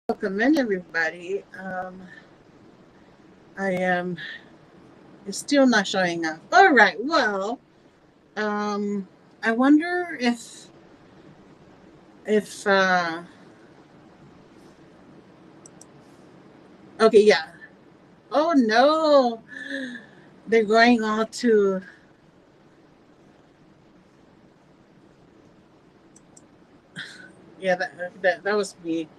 Welcome in, everybody. I am it's still not showing up. All right. Well, um, I wonder if okay, yeah. Oh no, they're going all to yeah. That was me.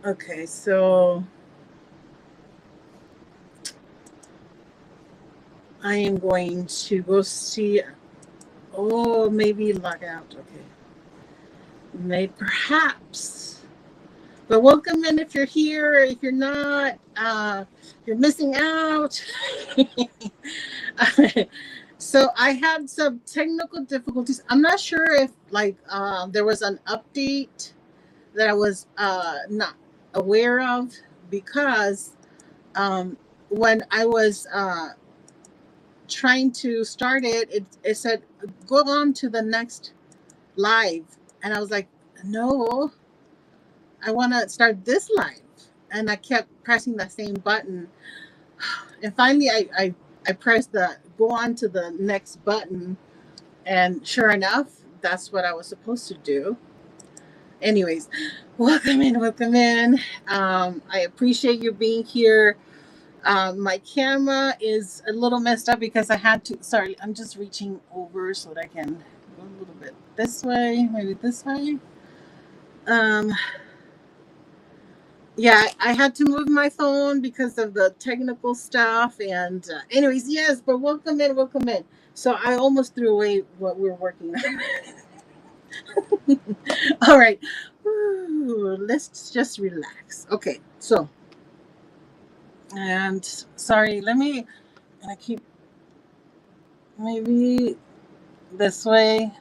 Okay, so I am going to go see. Oh, maybe log out. Okay, maybe perhaps. But welcome in if you're here. If you're not, you're missing out. So I had some technical difficulties. I'm not sure if there was an update that I was not aware of because um, when I was trying to start it said go on to the next live, and I was like, no, I want to start this live, and I kept pressing the same button, and finally I pressed the go on to the next button, and sure enough, that's what I was supposed to do. Anyways, welcome in, welcome in. I appreciate you being here. My camera is a little messed up because I had to. Sorry, I'm just reaching over so that I can go a little bit this way, maybe this way. Um, yeah, I had to move my phone because of the technical stuff. And anyways, yes, but welcome in, welcome in. So I almost threw away what we were working on. All right. Ooh, let's just relax. Okay. So, and sorry, let me, and I keep maybe this way.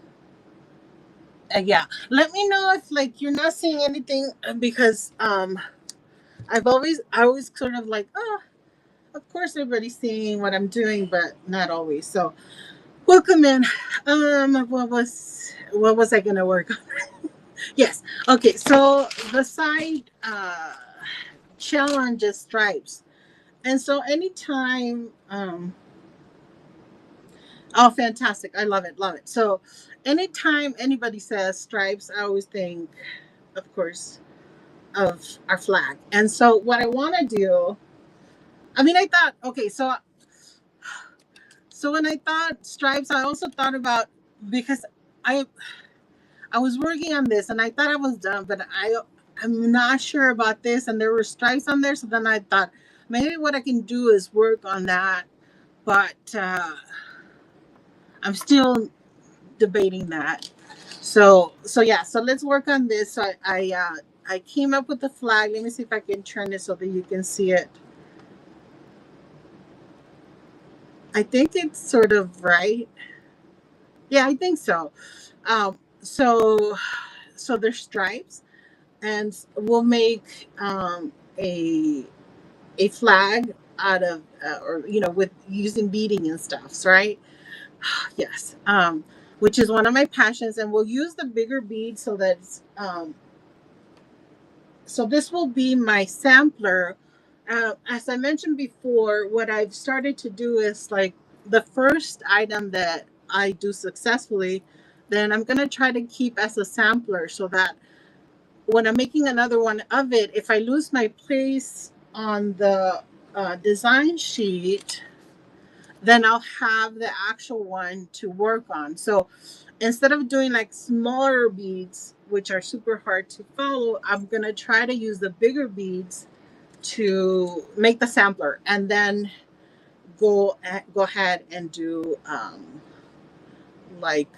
Yeah. Let me know if like you're not seeing anything because I always sort of like, oh, of course everybody's seeing what I'm doing, but not always. So, welcome in. What was I gonna work on? Yes. Okay. So the side challenges stripes. And so anytime, oh, fantastic. I love it. Love it. So anytime anybody says stripes, I always think, of course, of our flag. And so what I want to do, I mean, I thought, okay, so when I thought stripes, I also thought about, because I, I was working on this and I thought I was done, but I'm not sure about this. And there were stripes on there. So then I thought maybe what I can do is work on that. But I'm still debating that. So yeah, so let's work on this. So I came up with the flag. Let me see if I can turn it so that you can see it. I think it's sort of right. Yeah, I think so. So there's stripes, and we'll make a flag out of or with using beading and stuffs, right? Yes. Which is one of my passions, and we'll use the bigger beads so that so this will be my sampler. As I mentioned before, what I've started to do is like the first item that I do successfully, then I'm going to try to keep as a sampler so that when I'm making another one of it, if I lose my place on the design sheet, then I'll have the actual one to work on. So instead of doing like smaller beads, which are super hard to follow, I'm going to try to use the bigger beads to make the sampler, and then go ahead and do like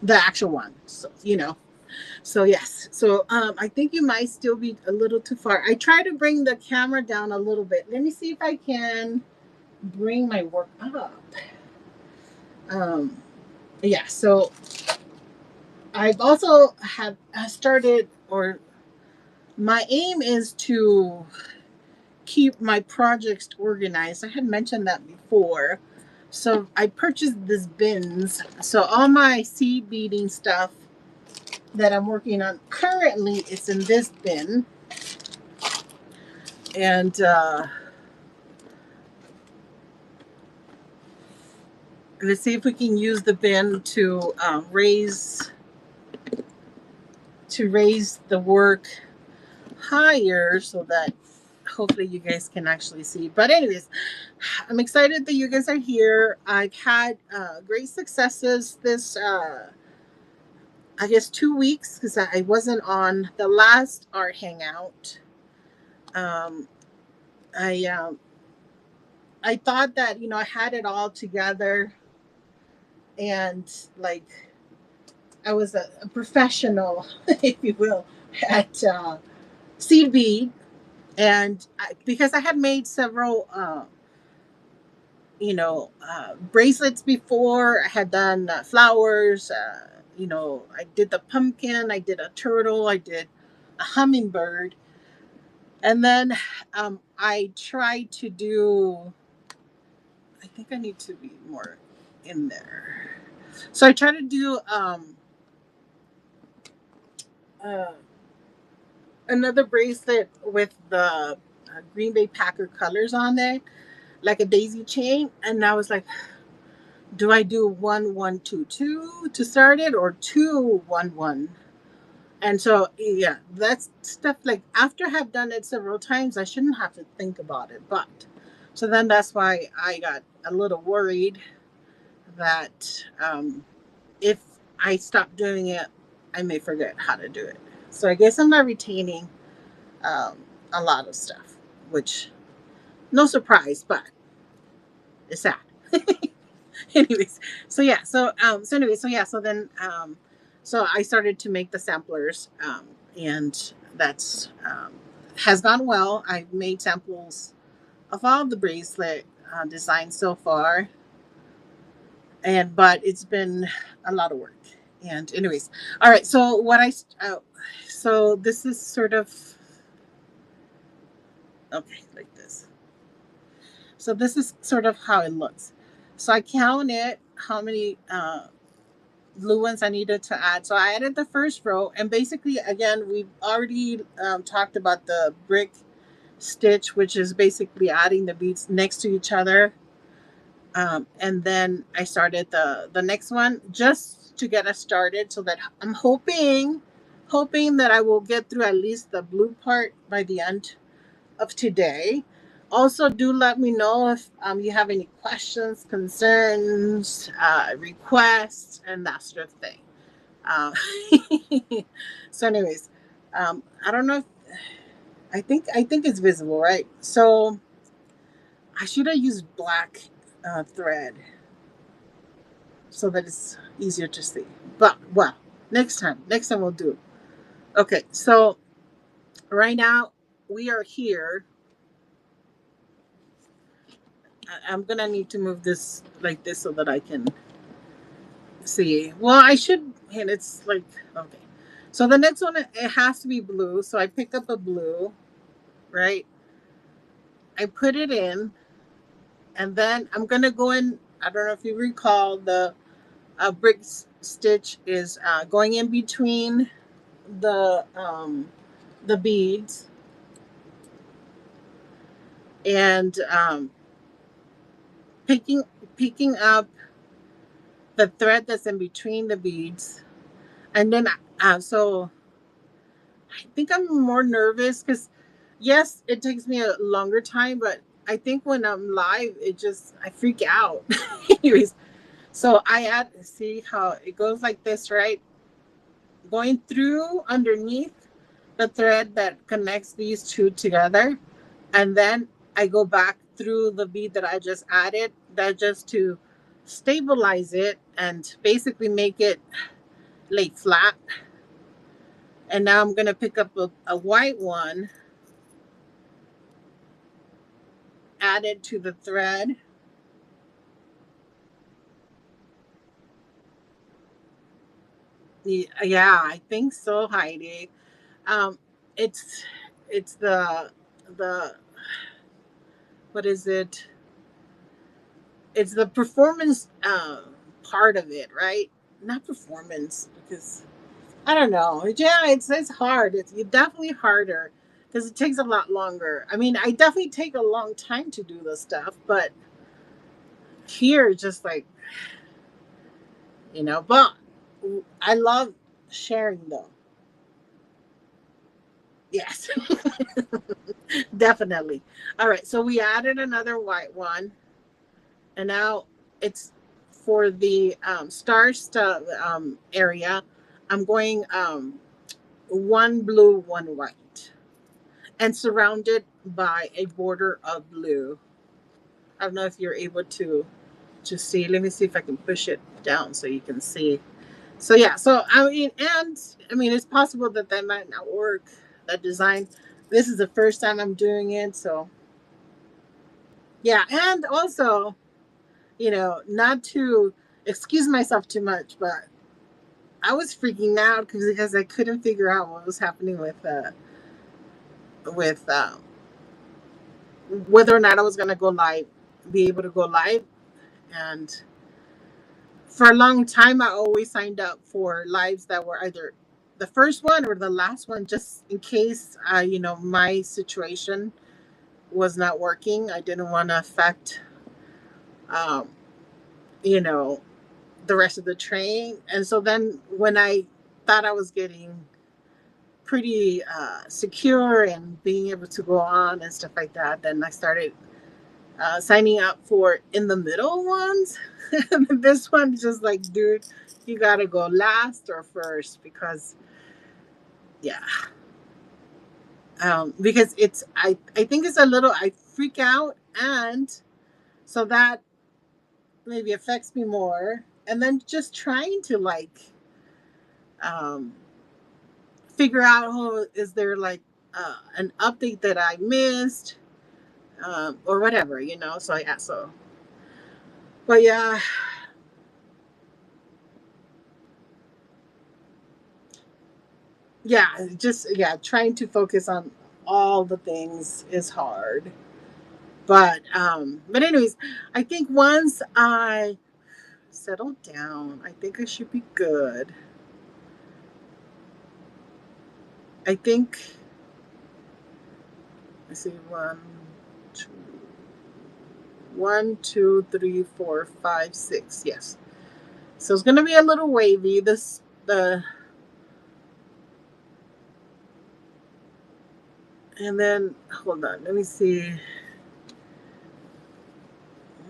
the actual one. So yes. So I think you might still be a little too far. I try to bring the camera down a little bit. Let me see if I can bring my work up. Um, yeah. So I've also have started, or my aim is to keep my projects organized. I had mentioned that before. So I purchased these bins. So all my seed beading stuff that I'm working on currently is in this bin. And let's see if we can use the bin to raise the work higher so that hopefully you guys can actually see. But anyways, I'm excited that you guys are here. I've had great successes this I guess 2 weeks because I wasn't on the last art hangout. um, I thought that I had it all together, and like I was a professional, if you will, at CB. And because I had made several, bracelets before, I had done flowers. I did the pumpkin, I did a turtle, I did a hummingbird, and then I tried to do. I think I need to be more in there. So I tried to do uh, another bracelet with the Green Bay Packer colors on it, like a daisy chain. And I was like, do I do 1 1 2 2 to start it, or 2 1 1? And so yeah, that's stuff like after I have done it several times, I shouldn't have to think about it. But so then that's why I got a little worried that if I stop doing it, I may forget how to do it. So I guess I'm not retaining um, a lot of stuff, which no surprise, but it's sad. Anyways, so yeah, so then so I started to make the samplers, and that's has gone well. I've made samples of all the bracelet designs so far, and but it's been a lot of work. And anyways, all right. So so this is sort of okay, like this. So this is sort of how it looks. So I counted how many blue ones I needed to add. So I added the first row, and basically, again, we've already talked about the brick stitch, which is basically adding the beads next to each other. And then I started the next one just to get us started, so that I'm hoping that I will get through at least the blue part by the end of today. Also, do let me know if you have any questions, concerns, requests, and that sort of thing. Uh, so, anyways, I don't know. I think it's visible, right? So I should have used black thread so that it's easier to see. But well, next time we'll do it. Okay, so right now we are here. I'm gonna need to move this like this so that I can see. Well, I should, and it's like okay. So the next one, it has to be blue. So I pick up a blue, right? I put it in, and then I'm gonna go in. I don't know if you recall the brick stitch is going in between the um, the beads, and picking picking up the thread that's in between the beads, and then so I think I'm more nervous because yes, it takes me a longer time, but I think when I'm live, I freak out. Anyways, so I add, see how it goes like this, right? Going through underneath the thread that connects these two together, and then I go back through the bead that I just added, that just to stabilize it and basically make it lay flat. And now I'm gonna pick up a white one, add it to the thread. Yeah, I think so, Heidi. Um, it's it's the what is it? it's the performance part of it, right? Not performance, because I don't know. Yeah, it's hard. It's definitely harder because it takes a lot longer. I mean, I definitely take a long time to do the stuff, but here, just like, but I love sharing though. Yes, definitely. All right, so we added another white one, and now it's for the star stuff area. I'm going one blue, one white, and surrounded by a border of blue. I don't know if you're able to see. Let me see if I can push it down so you can see. So yeah, so I mean, it's possible that that might not work. That design. This is the first time I'm doing it, so yeah. And also, not to excuse myself too much, but I was freaking out because I couldn't figure out what was happening with whether or not I was gonna go live, be able to go live, and for a long time I always signed up for lives that were either the first one or the last one, just in case my situation was not working. I didn't want to affect um, you know the rest of the train. And so then when I thought I was getting pretty secure and being able to go on and stuff like that, then I started signing up for in the middle ones. This one's just like, dude, you gotta go last or first because, yeah, because I think it's a little, I freak out, and so that maybe affects me more. And then just trying to like um, figure out, oh, is there like an update that I missed, or whatever, So yeah, but yeah, yeah, just yeah, trying to focus on all the things is hard. But anyways, I think once I settle down, I think I should be good. I think, let's see, two, 1, 2, 3, 4, 5, 6. Yes. So it's gonna be a little wavy. The and then hold on, let me see.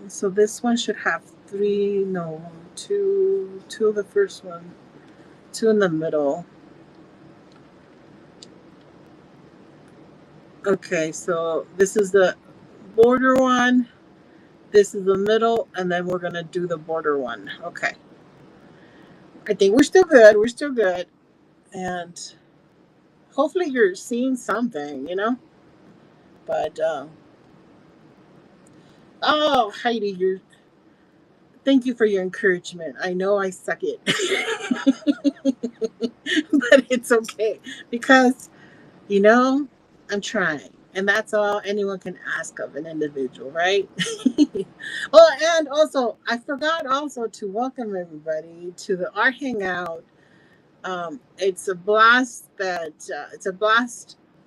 So this one should have three, no, two of the first one, two in the middle. Okay, so this is the border one, this is the middle, and then we're gonna do the border one. Okay. I think we're still good. We're still good. And hopefully you're seeing something. But oh, Heidi, thank you for your encouragement. I know I suck it. But it's okay because you know I'm trying, and that's all anyone can ask of an individual, right? Oh, and also I forgot also to welcome everybody to the Art Hangout. It's a blast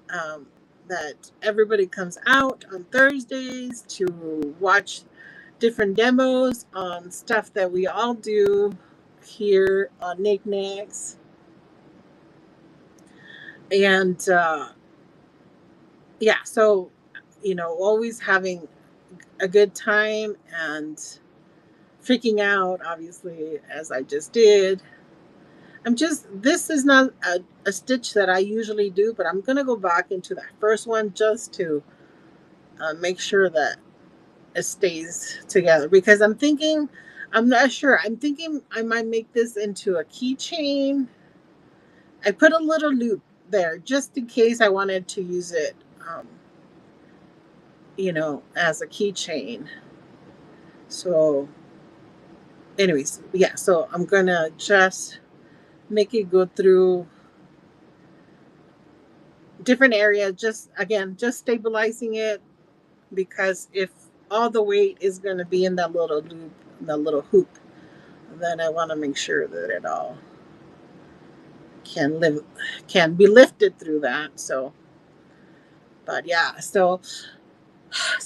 um, that everybody comes out on Thursdays to watch different demos on stuff that we all do here on Knickknacks. And yeah, so always having a good time and freaking out, obviously, as I just did. This is not a stitch that I usually do, but I'm going to go back into that first one just to make sure that it stays together because I'm not sure. I'm thinking I might make this into a keychain. I put a little loop there just in case I wanted to use it, as a keychain. So, anyways, yeah, so I'm going to just make it go through different areas, just again, just stabilizing it because if all the weight is going to be in that little loop, the little hoop. And then I want to make sure that it all can live, can be lifted through that. So, but yeah, so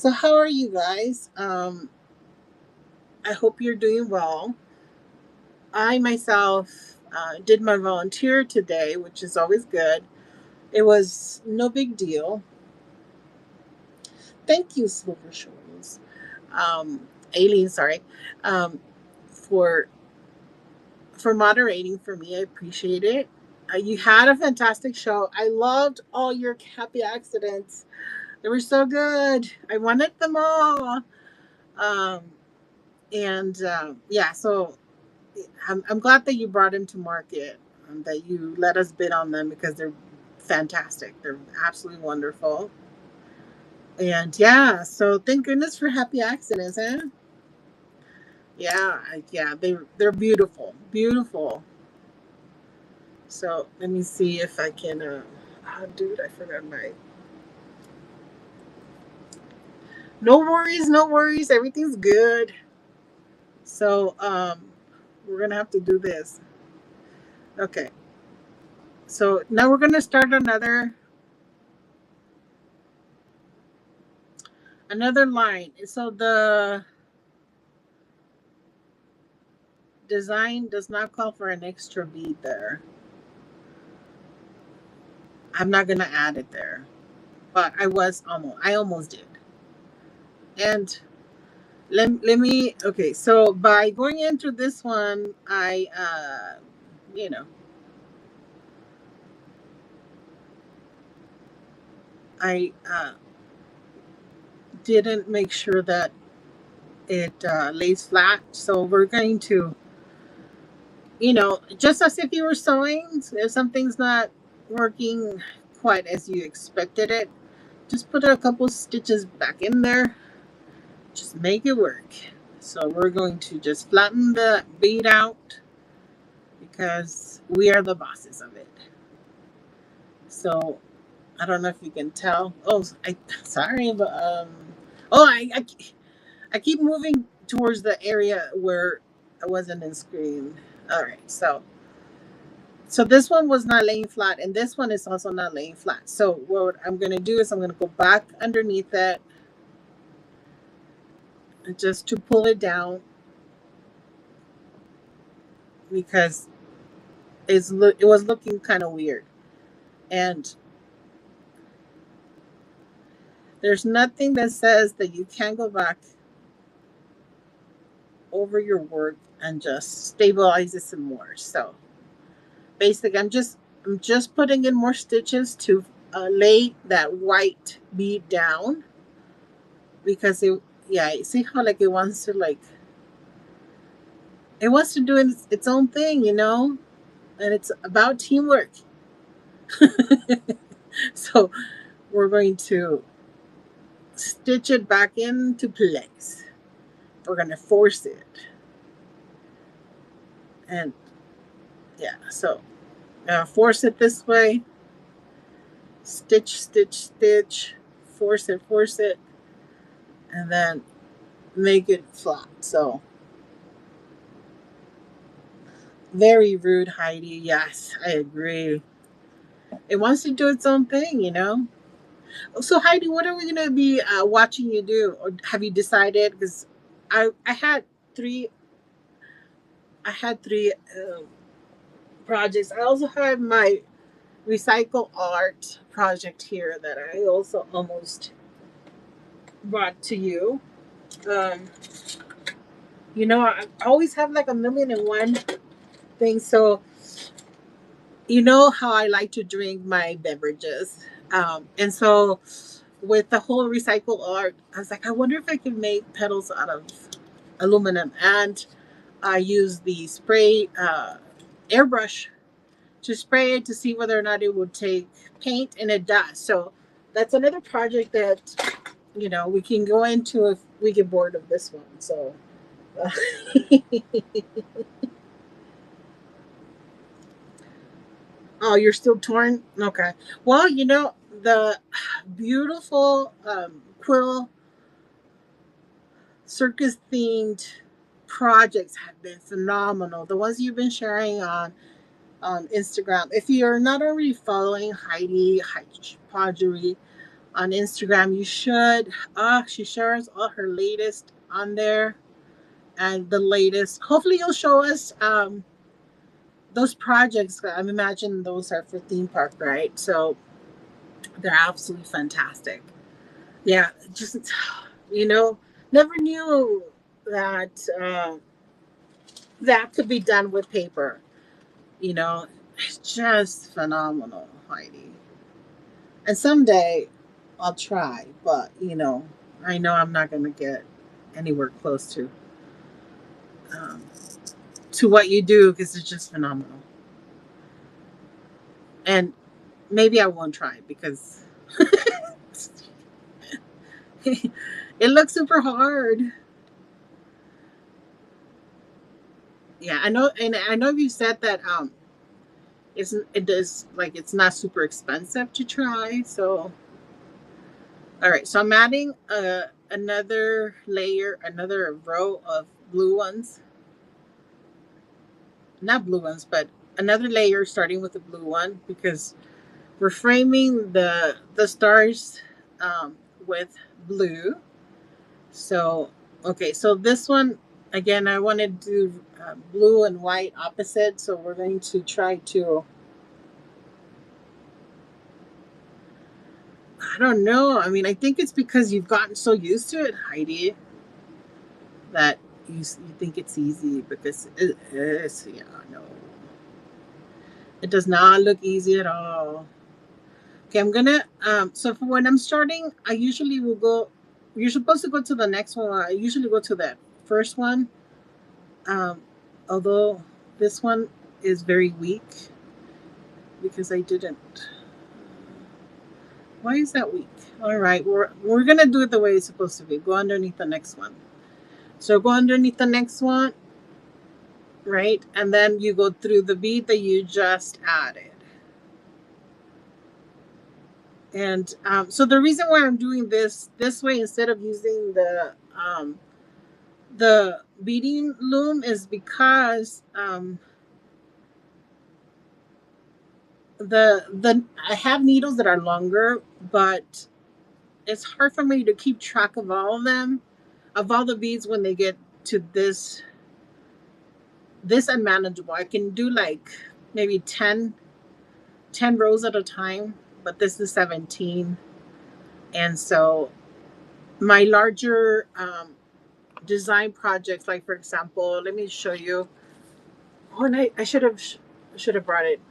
how are you guys? I hope you're doing well. I myself did my volunteer today, which is always good. It was no big deal. Thank you, Silver Shores. Aileen, sorry, um, for moderating for me. I appreciate it. You had a fantastic show. I loved all your happy accidents. They were so good. I wanted them all. Um, and yeah, so I'm glad that you brought him to market, that you let us bid on them because they're fantastic. They're absolutely wonderful. And yeah, so thank goodness for happy accidents, huh? Yeah, yeah, they're beautiful, beautiful. So let me see if I can. Oh, dude, I forgot my. No worries, no worries. Everything's good. So we're gonna have to do this. Okay. So now we're gonna start another line. So the design does not call for an extra bead there. I'm not gonna add it there, but I almost did. And let me okay. So by going into this one, I you know I didn't make sure that it lays flat. So we're going to, just as if you were sewing, if something's not working quite as you expected it, just put a couple stitches back in there. Just make it work. So we're going to just flatten the bead out because we are the bosses of it. So I don't know if you can tell. Oh, sorry, but oh, I keep moving towards the area where I wasn't in screen. All right, so this one was not laying flat, and this one is also not laying flat. So what I'm gonna do is I'm gonna go back underneath it, just to pull it down because it was looking kind of weird, and there's nothing that says that you can't go back over your work and just stabilize it some more. So basically, I'm just putting in more stitches to lay that white bead down because yeah, see how like it wants to do its own thing, and it's about teamwork. So we're going to stitch it back into place. We're going to force it, and yeah, so force it this way, stitch, stitch, stitch, force it, and then make it flat. So very rude, Heidi. Yes, I agree. It wants to do its own thing. So Heidi, what are we gonna be watching you do, or have you decided? Because I had three projects. I also have my recycle art project here that I also almost brought to you. Um, I always have like a million and one things. So you know how I like to drink my beverages, and so with the whole recycle art, I was like, I wonder if I can make petals out of aluminum, and I use the spray airbrush to spray it to see whether or not it would take paint, and it does. So that's another project that we can go into if we get bored of this one. So oh, you're still torn? Okay. Well, the beautiful quill circus themed projects have been phenomenal. The ones you've been sharing on Instagram. If you're not already following Heidi Podgery on Instagram, you should. She shares all her latest on there and the latest. Hopefully, you'll show us those projects. I imagine those are for theme park, right? So they're absolutely fantastic. Yeah, just never knew that that could be done with paper. It's just phenomenal, Heidi. And someday I'll try, but I know I'm not going to get anywhere close um, to what you do because it's just phenomenal. And maybe I won't try because it looks super hard. Yeah, I know, and I know you said that it does, like, it's not super expensive to try. So all right, so I'm adding another layer, another row of blue ones. Not blue ones, but another layer starting with the blue one because we're framing the stars with blue. So okay, so this one again, I want to do blue and white opposite. So we're going to try to. I don't know. I mean, I think it's because you've gotten so used to it, Heidi, that you think it's easy because it is. Yeah, no, it does not look easy at all. Okay, I'm gonna. So for when I'm starting, I usually will go. You're supposed to go to the next one. I usually go to that first one. Um, Although this one is very weak because I didn't. Why is that weak? All right, we're gonna do it the way it's supposed to be. Go underneath the next one. So go underneath the next one, right? And then you go through the bead that you just added. And so the reason why I'm doing this way instead of using the beading loom is because the I have needles that are longer, but it's hard for me to keep track of all of them, of all the beads when they get to this unmanageable. I can do like maybe 10 rows at a time, but this is 17. And so my larger design projects, like for example, let me show you. Oh, and I should have brought it.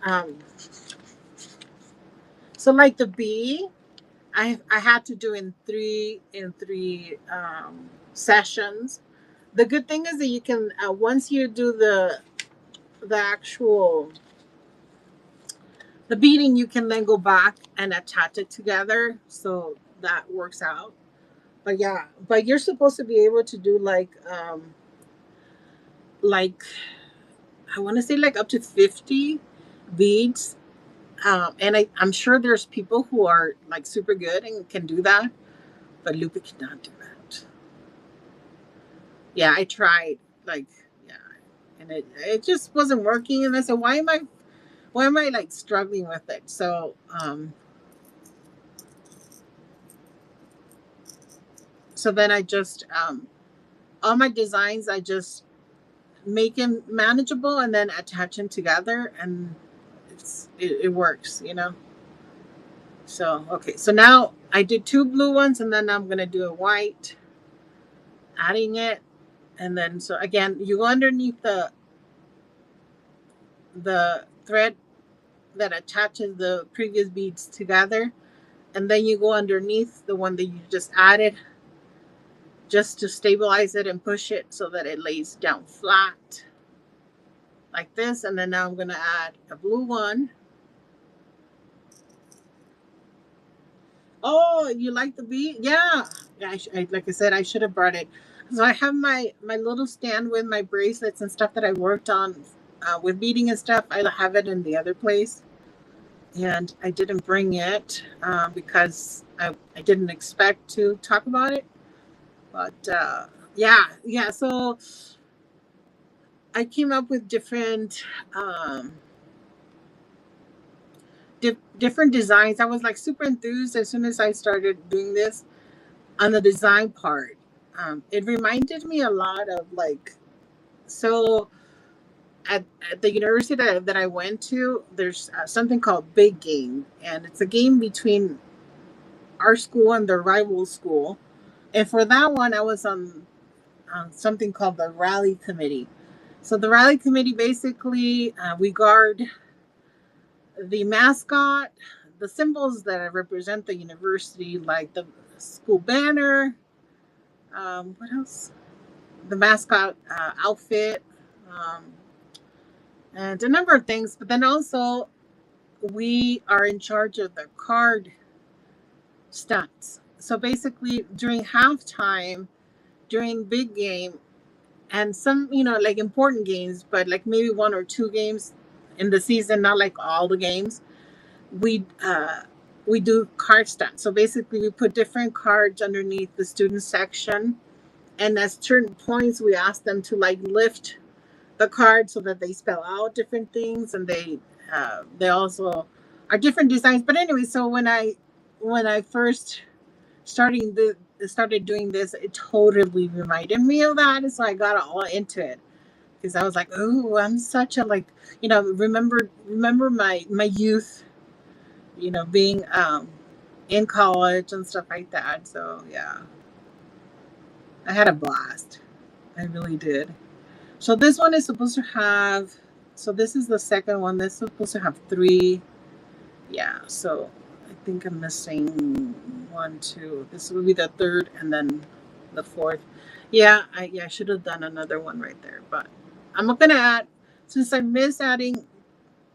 So like the bee, I had to do in three sessions. The good thing is that you can once you do the actual the beading, you can then go back and attach it together, so that works out. But yeah, but you're supposed to be able to do like I want to say like up to 50 beads. And I'm sure there's people who are like super good and can do that, but Lupe cannot do that. Yeah, I tried, like, yeah, and it just wasn't working. And I said, why am I like struggling with it? So then I just all my designs, I just make them manageable and then attach them together, and it works. So okay, so now I did 2 blue ones, and then I'm gonna do a white, adding it, and then so again you go underneath the thread that attaches the previous beads together, and then you go underneath the one that you just added, just to stabilize it and push it so that it lays down flat like this. And then now I'm going to add a blue one. Oh, you like the bead? Yeah. Like I said, I should have brought it. So I have my little stand with my bracelets and stuff that I worked on with beading and stuff. I have it in the other place, and I didn't bring it because I didn't expect to talk about it. But Yeah. So I came up with um, different designs. I was like super enthused as soon as I started doing this on the design part. It reminded me a lot of like, so at the university that I went to, there's something called Big Game, and it's a game between our school and the rival school. And for that one, I was on something called the rally committee. So the rally committee basically we guard the mascot, the symbols that represent the university, like the school banner. What else? The mascot outfit, um, and a number of things. But then also we are in charge of the card stunts. So basically, during halftime, during big game, and some like important games, but like maybe one or two games in the season, not like all the games, we we do card stunts. So basically we put different cards underneath the student section, and at certain points we ask them to like lift the card so that they spell out different things, and they also are different designs. But anyway, so when I first started doing this, it totally reminded me of that, and so I got all into it because I was like, oh, I'm such a like, remember my youth, being in college and stuff like that. So yeah, I had a blast. I really did. So this one is supposed to have. So this is the second one. This is supposed to have three. Yeah. So I think I'm missing one, two. This will be the third, and then the fourth. Yeah. I should have done another one right there, but I'm not gonna add, since I miss adding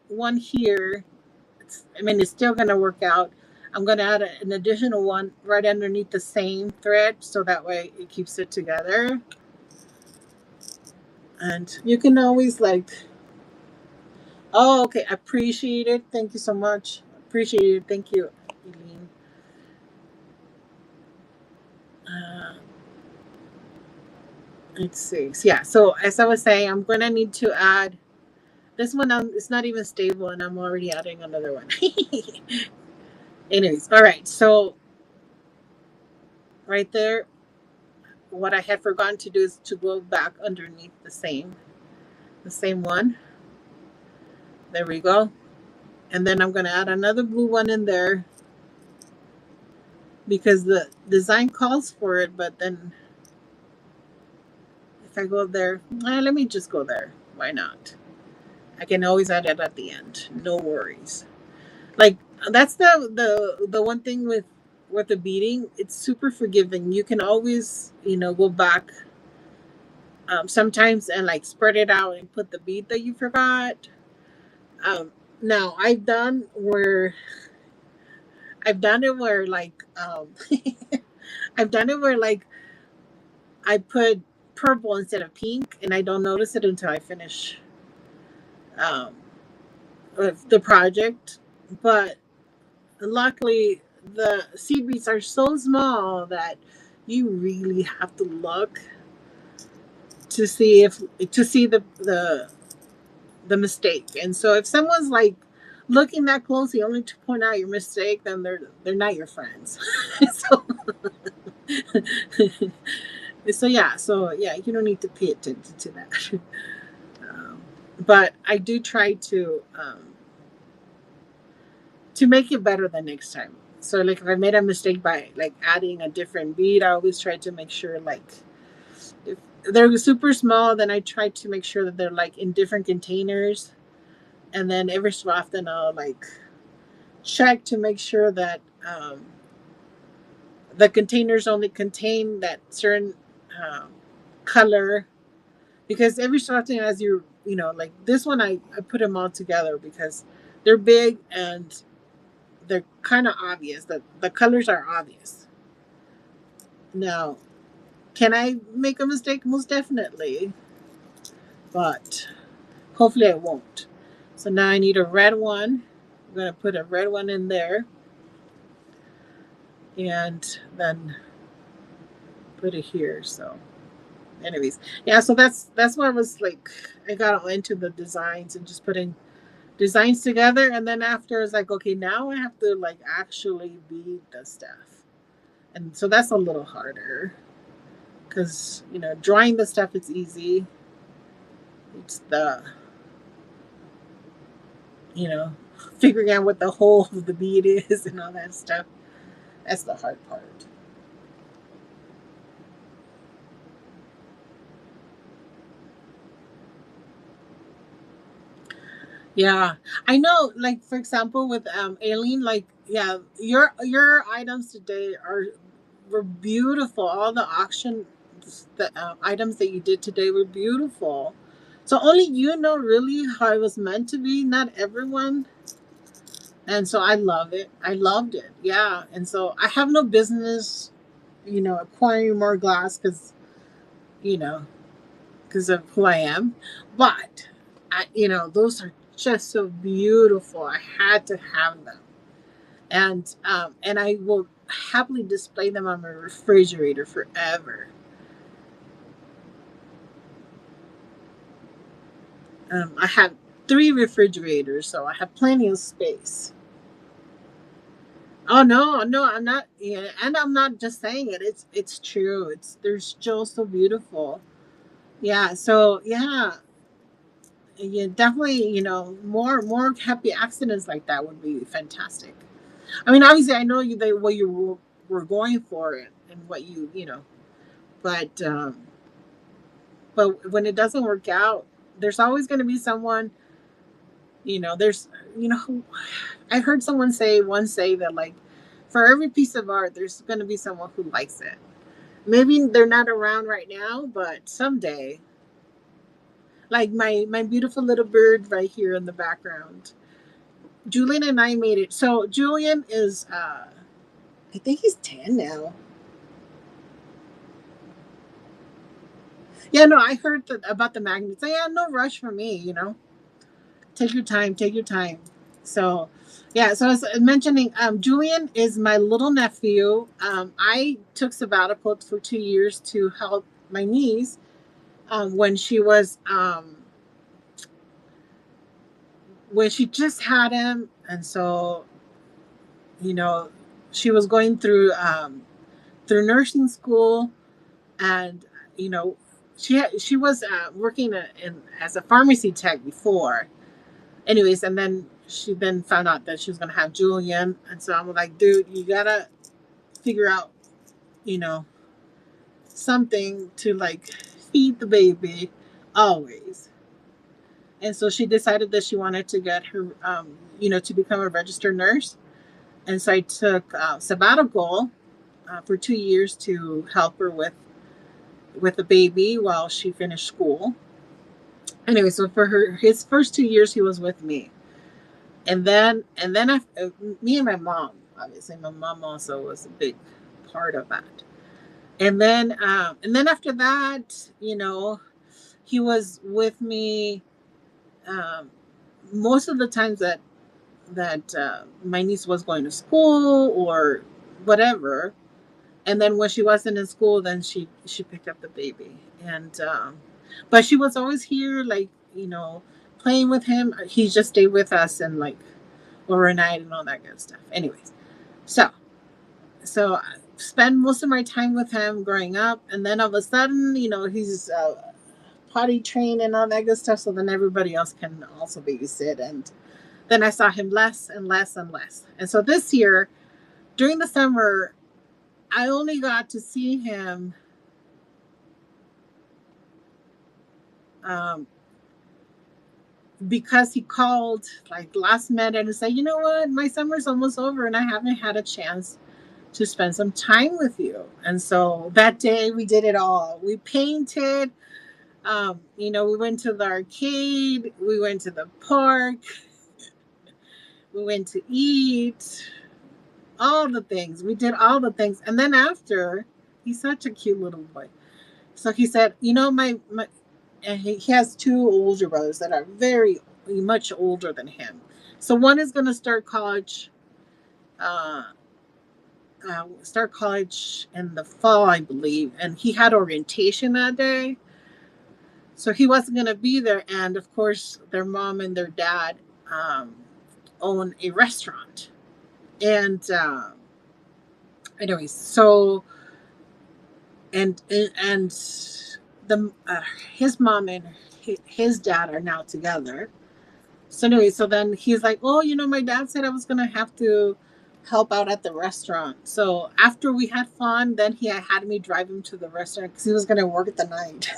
one here. It's still going to work out. I'm going to add an additional one right underneath the same thread so that way it keeps it together. And you can always like, oh, okay, appreciate it. Thank you so much. Appreciate it. Thank you, Eileen. Uh, let's see. Yeah, so as I was saying, I'm going to need to add this one. It's not even stable, and I'm already adding another one. Anyways, all right. So right there, what I had forgotten to do is to go back underneath the same one. There we go. And then I'm going to add another blue one in there because the design calls for it. But then if I go there, let me just go there. Why not? I can always add it at the end. No worries. Like that's the one thing with the beading. It's super forgiving. You can always go back sometimes and like spread it out and put the bead that you forgot. Um, Now I've done it where like I've done it where like I put purple instead of pink, and I don't notice it until I finish um, with the project. But luckily, the seed beads are so small that you really have to look to see the mistake. And so if someone's like looking that closely only to point out your mistake, then they're not your friends. so so yeah, you don't need to pay attention to that. um, but I do try to make it better the next time. So like if I made a mistake by like adding a different bead, I always try to make sure like if they're super small, then I try to make sure that they're like in different containers, and then every so often I'll like check to make sure that the containers only contain that certain um, color, because every so often as like this one I put them all together because they're big and they're kind of obvious that the colors are obvious. Now, can I make a mistake? Most definitely, but hopefully I won't. So now I need a red one. I'm going to put a red one in there and then put it here. So Anyways, yeah. So that's why I was like, I got all into the designs and just putting designs together, and then after it's like, okay, now I have to like actually bead the stuff, and so that's a little harder because drawing the stuff it's easy. It's the you know figuring out what the hole of the bead is and all that stuff. That's the hard part. Yeah, I know. Like for example, with Aileen, like yeah, your items today were beautiful. All the auction the items that you did today were beautiful. So only you know really how it was meant to be. Not everyone, and so I love it. I loved it. Yeah, and so I have no business, acquiring more glass you know because of who I am, but those are just so beautiful. I had to have them, and I will happily display them on my refrigerator forever. I have three refrigerators, so I have plenty of space. Oh no, no, I'm not. Yeah, and I'm not just saying it. It's true. They're just so beautiful. Yeah. So yeah, yeah, definitely. More happy accidents like that would be fantastic. I mean, obviously, I know what you were going for it and what but but when it doesn't work out, there's always going to be someone. There's you know, I heard someone say that like, for every piece of art, there's going to be someone who likes it. Maybe they're not around right now, but someday, like my beautiful little bird right here in the background. Julian and I made it. So Julian is, I think he's 10 now. Yeah, no, I heard about the magnets. Yeah, no rush for me. Take your time. Take your time. So, yeah. So I was mentioning, Julian is my little nephew. I took sabbatical for 2 years to help my niece when when she just had him, and so you know she was going through nursing school, and you know she was working as a pharmacy tech before. Anyways, and then she then found out that she was gonna have Julian, and so I'm like, dude, you gotta figure out, you know, something to like feed the baby always. And so she decided that she wanted to get her, to become a registered nurse. And so I took sabbatical for 2 years to help her with the baby while she finished school. Anyway, so for his first 2 years, he was with me, and then me and my mom. Obviously, my mom also was a big part of that. And then after that, he was with me um, most of the times that my niece was going to school or whatever. And then when she wasn't in school, then she picked up the baby, and but she was always here, like playing with him. He just stayed with us and like overnight and all that good stuff. Anyways, so I spend most of my time with him growing up, and then all of a sudden, he's potty trained and all that good stuff. So then everybody else can also babysit, and then I saw him less and less and less. And so this year, during the summer, I only got to see him um, because he called like last minute and said, you know what, my summer's almost over and I haven't had a chance to spend some time with you. And so that day we did it all. We painted, we went to the arcade, we went to the park, we went to eat, all the things. We did all the things. And then after, he's such a cute little boy. So he said, my and he has two older brothers that are very much older than him. So one is going to start college start college in the fall, I believe, and he had orientation that day, so he wasn't going to be there. And of course, their mom and their dad um, own a restaurant, and anyways, so and the his mom and his dad are now together. So anyway, so then he's like, "Oh, my dad said I was gonna have to help out at the restaurant." So after we had fun, then he had me drive him to the restaurant because he was gonna work at the night.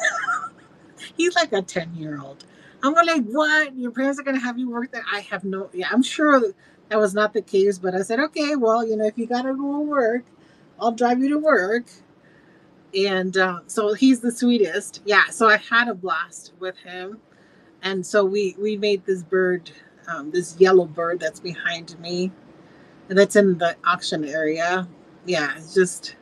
He's like a 10-year-old. I'm like, "What? Your parents are gonna have you work there?" I have no. Yeah, I'm sure that was not the case, but I said, "Okay, well, if you gotta go to work, I'll drive you to work." And so he's the sweetest. Yeah. So I had a blast with him, and so we made this bird, this yellow bird that's behind me, and that's in the auction area. Yeah, it's just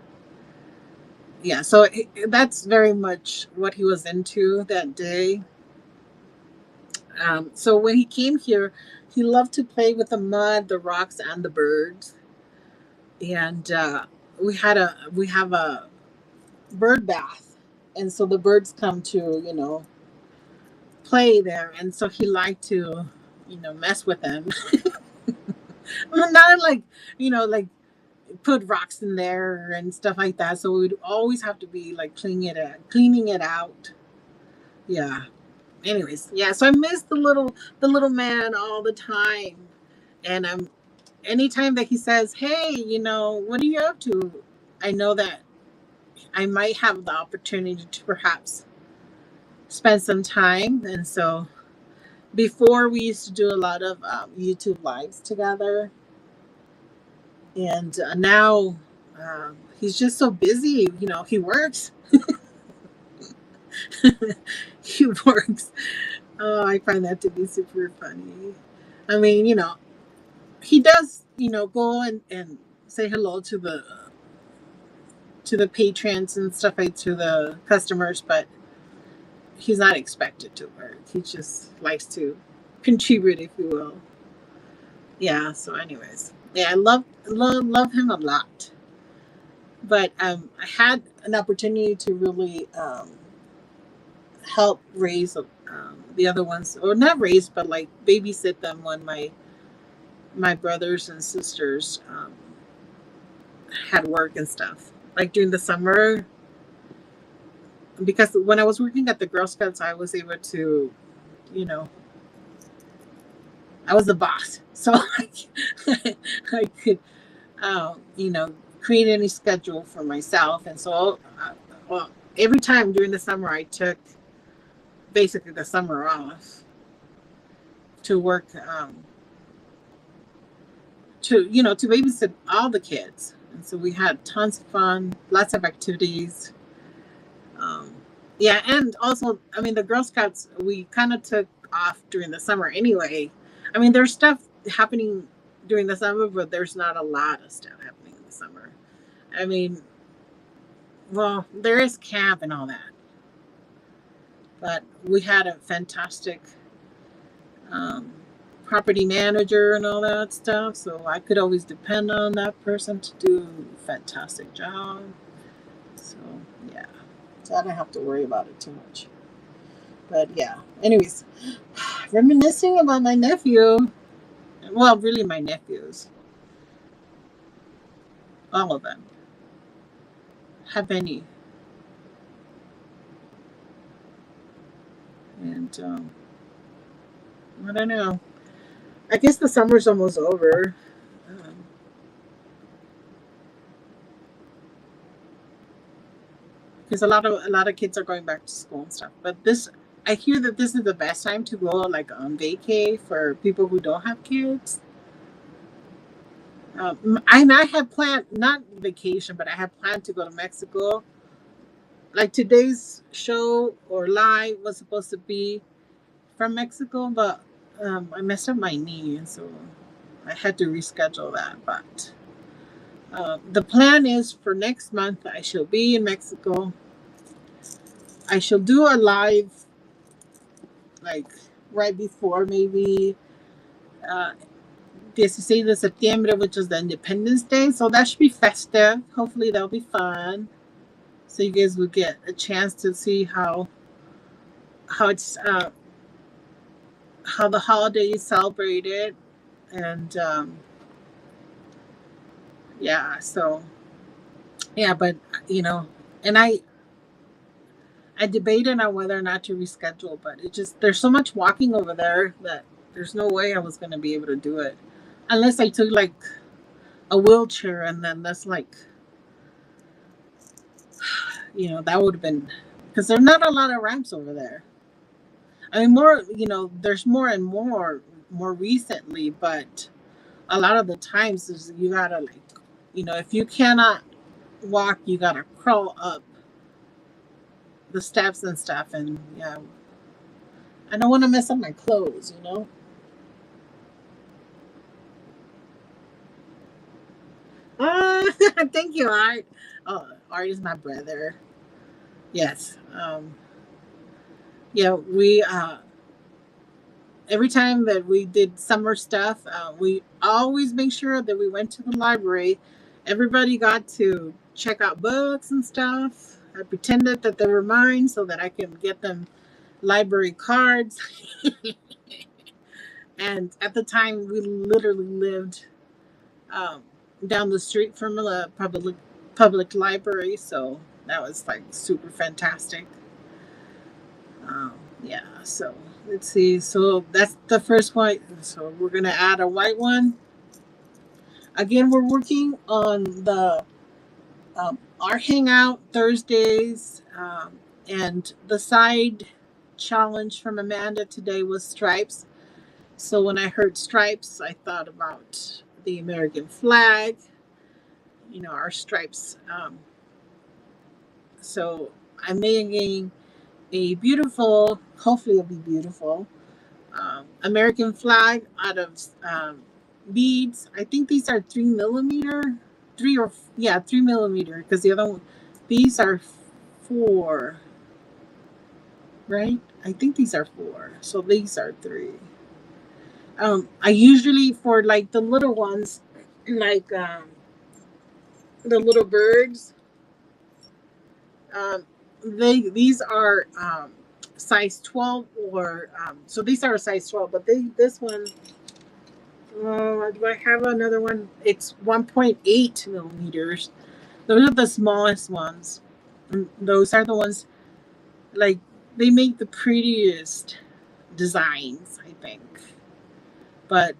yeah. So that's very much what he was into that day. So when he came here, he loved to play with the mud, the rocks, and the birds. And we have a bird bath, and so the birds come to play there, and so he liked to mess with them. Not like like put rocks in there and stuff like that. So we'd always have to be like cleaning it out. Yeah. Anyways, yeah. So I miss the little man all the time, and anytime that he says, "Hey, what are you up to?" I know that I might have the opportunity to perhaps spend some time, and so before we used to do a lot of YouTube lives together, and now he's just so busy. He works. He works. Oh, I find that to be super funny. I mean, he does, go and say hello to the patrons and stuff, like to the customers, but he's not expected to work. He just likes to contribute, if you will. Yeah. So, anyways, yeah, I love him a lot. But I had an opportunity to really help raise the other ones, or not raise, but like babysit them when my brothers and sisters had work and stuff. Like during the summer, because when I was working at the Girl Scouts, I was able to, you know, I was the boss, so I could, create any schedule for myself, and so well, every time during the summer, I took basically the summer off to work, to babysit all the kids, and so we had tons of fun, lots of activities. Um, yeah, and also, I mean, the Girl Scouts, we kind of took off during the summer anyway. I mean, there's stuff happening during the summer, but there's not a lot of stuff happening in the summer. I mean, well, there is camp and all that, but we had a fantastic um, property manager and all that stuff, so I could always depend on that person to do a fantastic job. So, yeah. So I don't have to worry about it too much. But yeah, anyways, reminiscing about my nephew. Well, really, my nephews, all of them, have many, and I don't know. I guess the summer's almost over. Um, because a lot of kids are going back to school and stuff. But I hear that this is the best time to go like on vacay for people who don't have kids. And I had planned not vacation, but I had planned to go to Mexico. Like today's show or live was supposed to be from Mexico, but I messed up my knee, and so I had to reschedule that. But the plan is for next month I shall be in Mexico. I shall do a live like right before maybe. Uh, 16 de Septiembre, which is the Independence Day. So that should be festive. Hopefully that'll be fun. So you guys will get a chance to see how it's how the holiday is celebrated, and yeah. So yeah, but you know, and I debated on whether or not to reschedule, but it just there's so much walking over there that there's no way I was going to be able to do it unless I took like a wheelchair, and then that's like, that would have been, because there's not a lot of ramps over there. I mean, more, there's more and more recently, but a lot of the times is you gotta like, if you cannot walk, you gotta crawl up the steps and stuff, and yeah, I don't want to mess up my clothes. Uh, thank you, Art. Oh, Art is my brother. Yes. Yeah, we every time that we did summer stuff, we always make sure that we went to the library. Everybody got to check out books and stuff. I pretended that they were mine so that I can get them library cards. And at the time, we literally lived um, down the street from the public library, so that was like super fantastic. Um, yeah, so let's see. So that's the first white. So we're gonna add a white one. Again, we're working on the our hangout Thursdays, and the side challenge from Amanda today was stripes. So when I heard stripes, I thought about the American flag. Our stripes. So I'm making a beautiful, hopefully it'll be beautiful, American flag out of beads. I think these are 3 millimeter, 3 millimeter, because the other one, these are 4, right? I think these are 4, so these are 3. I usually, for like the little ones, like the little birds, um, these are size 12, or so these are a size 12, but this one, do I have another one? It's 1.8 millimeters. Those are the smallest ones. And those are the ones, like, they make the prettiest designs, I think. But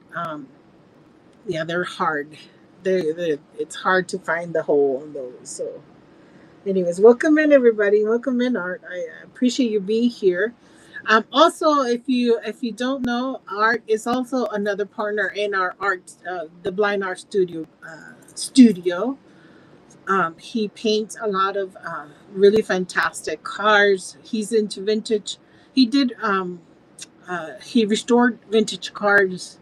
yeah, they're hard. It's hard to find the hole in those. So, anyways, welcome in everybody. Welcome in, Art. I appreciate you being here. Also, if you don't know, Art is also another partner in our art, the Blind Art Studio. He paints a lot of really fantastic cars. He's into vintage. He did. He restored vintage cars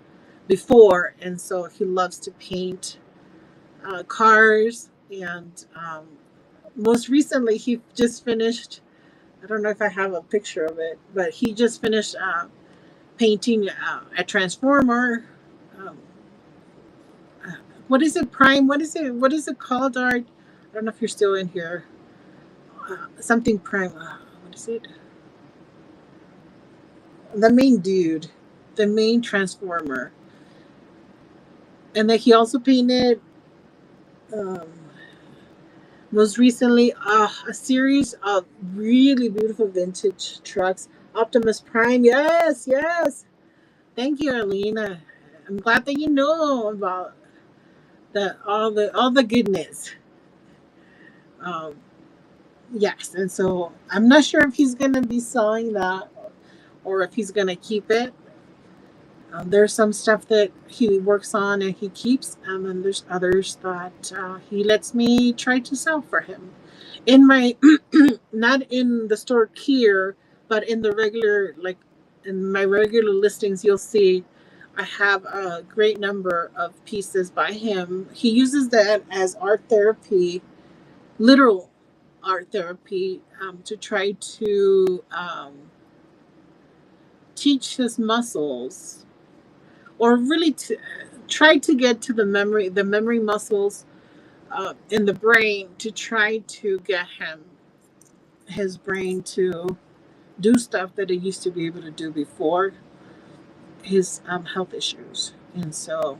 before, and so he loves to paint cars. And most recently, he just finished. I don't know if I have a picture of it, but he just finished painting a transformer. Um, uh, what is it, Prime? What is it? What is it called, Art? I don't know if you're still in here. Something Prime. What is it? The main dude, the main transformer, and then he also painted. Um, Most recently, a series of really beautiful vintage trucks. Optimus Prime, yes, yes. Thank you, Arlene. I'm glad that you know about all the goodness. Um, yes, and so I'm not sure if he's gonna be selling that or if he's gonna keep it. There's some stuff that he works on and he keeps, and then there's others that he lets me try to sell for him. In my, not in the store here, but in the regular, like in my regular listings, you'll see I have a great number of pieces by him. He uses that as art therapy, literal art therapy, to try to teach his muscles, or really tried to get to the memory muscles in the brain to try to get his brain to do stuff that it used to be able to do before his health issues. And so,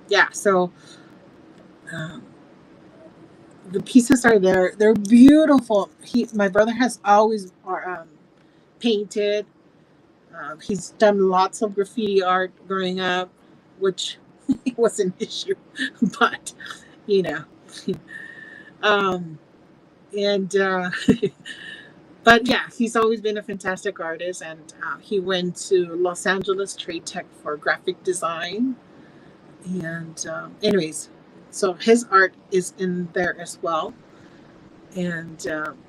yeah, so um, the pieces are there. They're beautiful. My brother has always painted. He's done lots of graffiti art growing up, which was an issue, but you know, um, and but yeah, he's always been a fantastic artist, and he went to Los Angeles Trade Tech for graphic design. And anyways, so his art is in there as well, and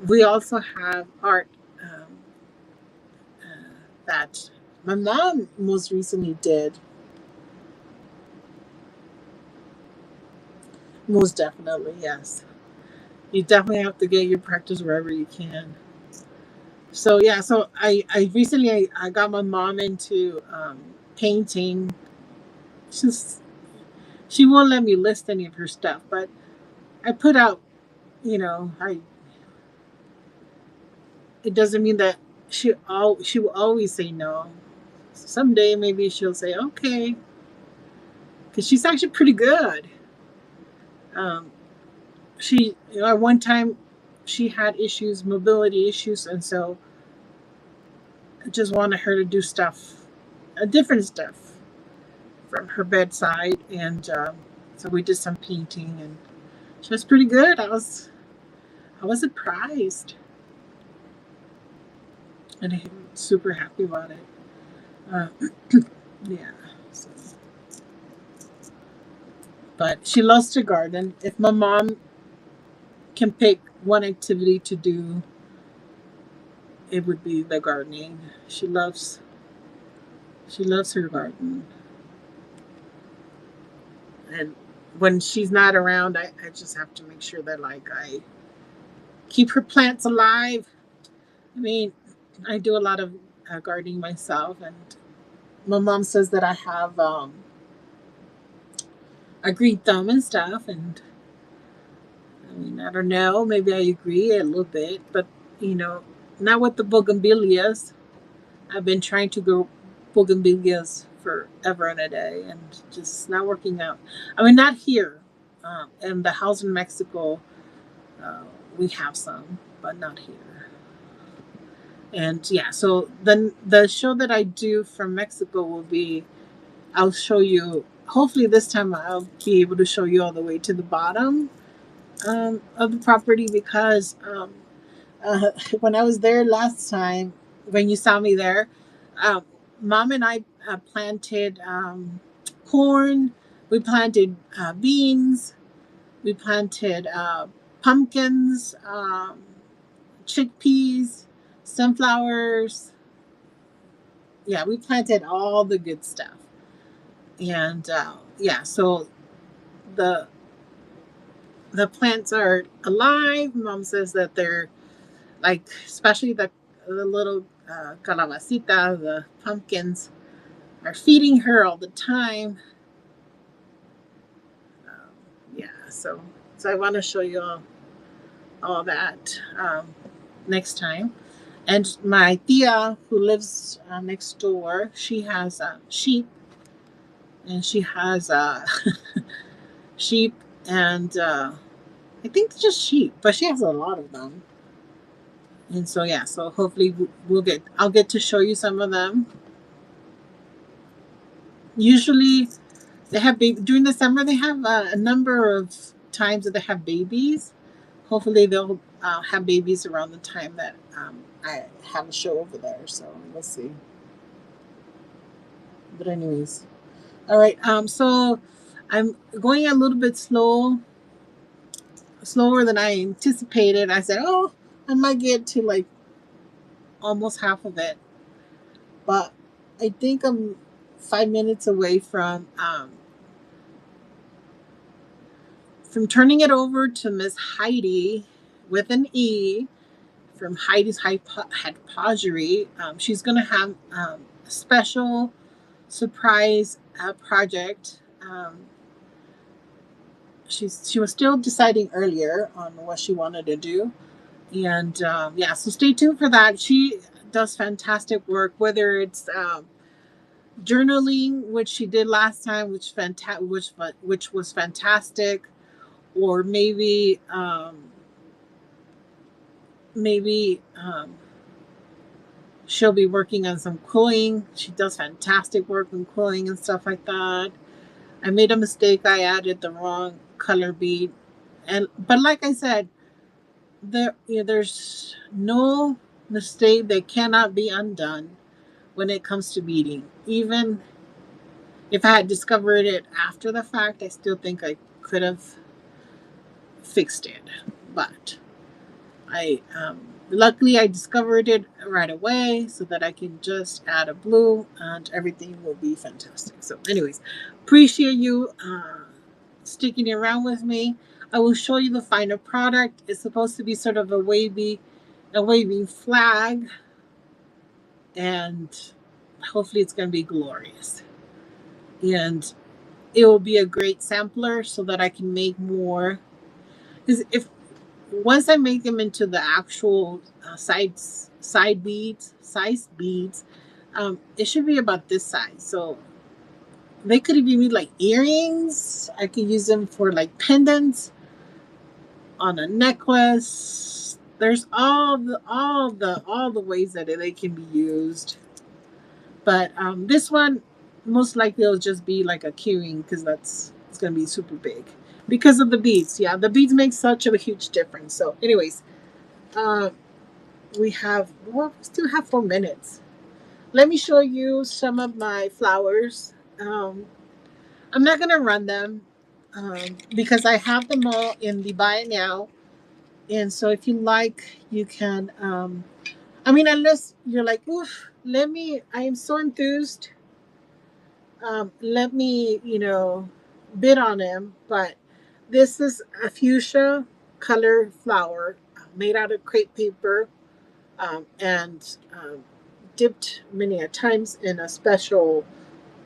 we also have art that my mom most recently did. Most definitely, yes. You definitely have to get your practice wherever you can. So yeah, so I recently I got my mom into painting. She's she won't let me list any of her stuff, but I put out, I it doesn't mean that she will always say no. Someday maybe she'll say okay, because she's actually pretty good. Um, at one time she had issues, mobility issues, and so I just wanted her to do stuff, different stuff from her bedside, and so we did some painting, and she was pretty good. I was surprised, and I'm super happy about it. Uh, yeah. So. But she loves to garden. If my mom can pick one activity to do, it would be the gardening. She loves her garden. And when she's not around, I just have to make sure that like I keep her plants alive. I mean, I do a lot of gardening myself, and my mom says that I have a green thumb and stuff, and I mean, I don't know, maybe I agree a little bit, but you know, not with the bougainvilleas. I've been trying to grow bougainvilleas forever and a day, and just not working out. I mean, not here. In the house in Mexico, uh, we have some, but not here. And yeah, so then the show that I do from Mexico will be, I'll show you. Hopefully, this time I'll be able to show you all the way to the bottom of the property, because when I was there last time, when you saw me there, um, mom and I planted corn, we planted beans, we planted pumpkins, chickpeas, sunflowers. Yeah, we planted all the good stuff. And yeah, so the the plants are alive. Mom says that they're like, especially the little calabacita, the pumpkins, are feeding her all the time. Yeah, so I want to show you all that next time. And my tia, who lives next door, she has sheep, and she has sheep, and I think just sheep, but she has a lot of them. And so yeah, so hopefully I'll get to show you some of them. Usually they have during the summer. They have a number of times that they have babies. Hopefully they'll have babies around the time that I have a show over there. So we'll see. But anyways, all right. So I'm going a little bit slower than I anticipated. I said, oh, I might get to like almost half of it, but I think I'm 5 minutes away from turning it over to Miss Heidi with an E, from Heidi's Hypoggery. She's going to have a special surprise project she was still deciding earlier on what she wanted to do. And yeah, so stay tuned for that. She does fantastic work, whether it's journaling, which she did last time, which was fantastic, or maybe she'll be working on some quilling. She does fantastic work in quilling and stuff like that. I made a mistake. I added the wrong color bead, but like I said, there's no mistake that cannot be undone when it comes to beading. Even if I had discovered it after the fact, I still think I could have fixed it. But I luckily I discovered it right away so that I can just add a blue and everything will be fantastic. So anyways, appreciate you sticking around with me. I will show you the final product. It's supposed to be sort of a waving flag, and hopefully it's going to be glorious. And it will be a great sampler so that I can make more. Because if once I make them into the actual side beads, size beads, it should be about this size. So they could even be like earrings. I could use them for like pendants on a necklace. There's all the ways that they can be used. But this one most likely it'll just be like a keyring because it's gonna be super big because of the beads. Yeah, the beads make such a huge difference. So, anyways, we still have 4 minutes. Let me show you some of my flowers. I'm not gonna run them because I have them all in the buy it now. And so if you like, you can. I mean, unless you're like, oof, I am so enthused. Let me, bid on him. But this is a fuchsia color flower made out of crepe paper and dipped many a times in a special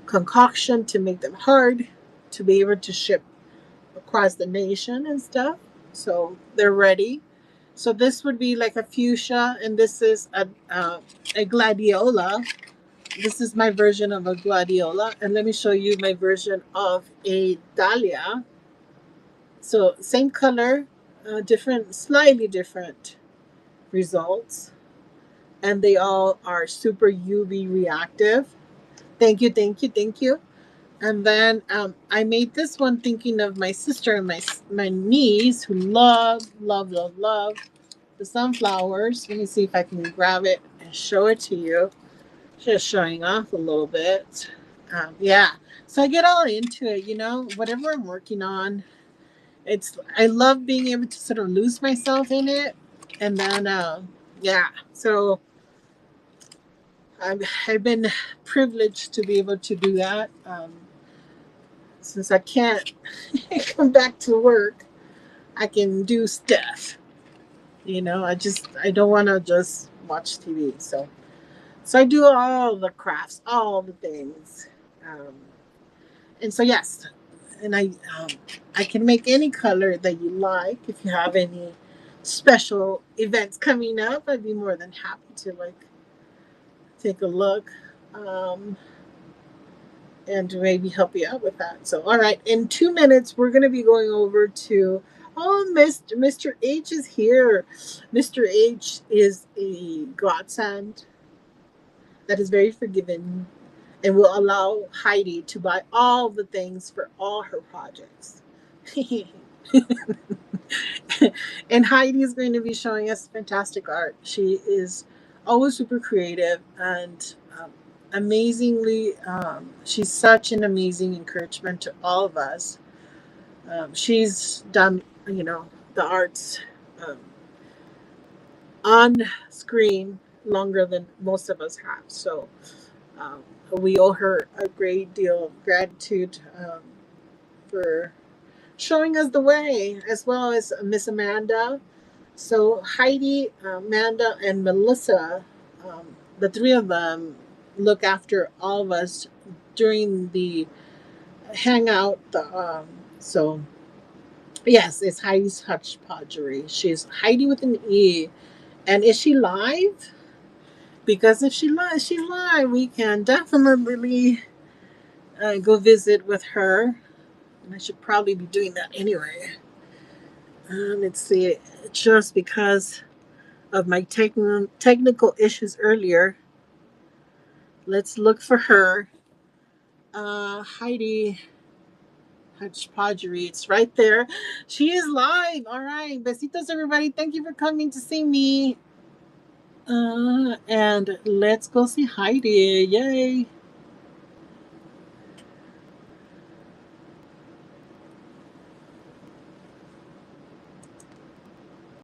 concoction to make them hard to be able to ship across the nation and stuff. So they're ready. So this would be like a fuchsia, and this is a gladiola. This is my version of a gladiola, and let me show you my version of a dahlia. So same color, slightly different results, and they all are super UV reactive. Thank you, thank you, thank you. And then I made this one thinking of my sister and my niece who love the sunflowers. Let me see if I can grab it and show it to you. Just showing off a little bit. Yeah. So I get all into it, whatever I'm working on. I love being able to sort of lose myself in it. And then, yeah. So I've been privileged to be able to do that. Since I can't come back to work, I can do stuff. I don't want to just watch TV. So I do all the crafts, all the things. Um, and so yes, and I can make any color that you like. If you have any special events coming up, I'd be more than happy to take a look. And to maybe help you out with that. So, all right, in 2 minutes, we're going to be going over to, Mr. H is here. Mr. H is a godsend that is very forgiving and will allow Heidi to buy all the things for all her projects. And Heidi is going to be showing us fantastic art. She is always super creative and amazingly, she's such an amazing encouragement to all of us. She's done, the arts um, on screen longer than most of us have. So we owe her a great deal of gratitude for showing us the way, as well as Miss Amanda. So Heidi, Amanda, and Melissa, the three of them look after all of us during the Hangout. So yes, it's Heidi's Hodgepodgery. She's Heidi with an E. And is she live? Because if she's live, we can definitely go visit with her. And I should probably be doing that anyway. Let's see. Just because of my technical issues earlier, let's look for her. Heidi Hodgepodgery. It's right there. She is live. All right. Besitos, everybody. Thank you for coming to see me. And let's go see Heidi. Yay.